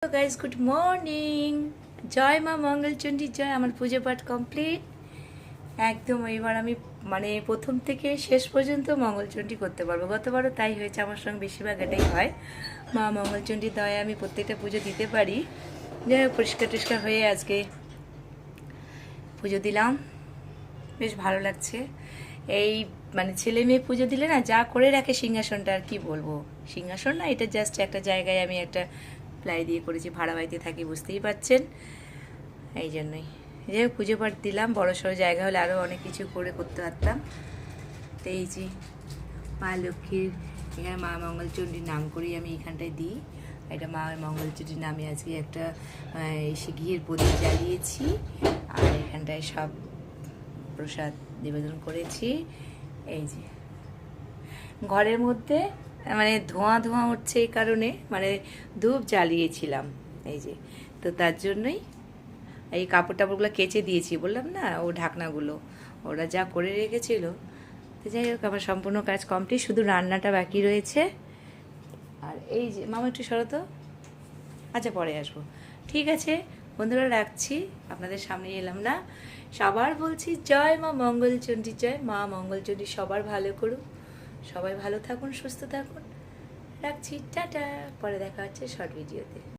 Hello guys, good morning. জয় মা মঙ্গলচণ্ডী জয়। আমার পুজো পাঠ কমপ্লিট একদম। এবার আমি প্রথম থেকে শেষ পর্যন্ত মঙ্গলচণ্ডী করতে পারবো। গতবারও তাই হয়েছে, আমার সঙ্গে বেশিরভাগ এটাই হয়। মা মঙ্গলচণ্ডীর দয়ায় আমি প্রত্যেকটা পুজো দিতে পারি। যাই হোক, পরিষ্কার টরিষ্কার হয়ে আজকে পুজো দিলাম, বেশ ভালো লাগছে। এই ছেলে মেয়ে পুজো দিলে না যা করে রাখে সিংহাসনটা, আর কি বলবো। সিংহাসন না, এটা জাস্ট একটা জায়গায় আমি একটা প্লাই দিয়ে করেছি, ভাড়া বাড়িতে থাকি, বুঝতেই পারছেন। এই জন্যই যাই হোক, পুজো পাঠ দিলাম। বড় সড়ো জায়গা হলে আরও অনেক কিছু করতে পারতাম। তো এই যে মা লক্ষ্মীর এখানে মা মঙ্গলচণ্ডীর নাম করেই আমি এখানটায় দিই। এটা মা মঙ্গলচণ্ডীর নামে আজকে একটা ঘিয়ের প্রদীপ জ্বালিয়েছি, আর এখানটায় সব প্রসাদ নিবেদন করেছি। এই যে ঘরের মধ্যে ধোঁয়া ধোঁয়া উঠছে, এই কারণে ধূপ জ্বালিয়েছিলাম। এই যে, তো তার জন্যই এই কাপড় টাপড়গুলো কেচে দিয়েছি, বললাম না, ও ঢাকনাগুলো ওরা যা করে রেখেছিল। তো যাই হোক, আমার সম্পূর্ণ কাজ কমপ্লিট, শুধু রান্নাটা বাকি রয়েছে। আর এই যে মামা একটু সরো তো, আচ্ছা পরে আসবো। ঠিক আছে বন্ধুরা, রাখছি, আপনাদের সামনে এলাম না। সবার বলছি জয় মা মঙ্গলচণ্ডী জয়। মা মঙ্গলচণ্ডী সবার ভালো করুক, সবাই ভালো থাকুন, সুস্থ থাকুন। রাখছি, টাটা। পরে দেখা হচ্ছে শর্ট ভিডিওতে।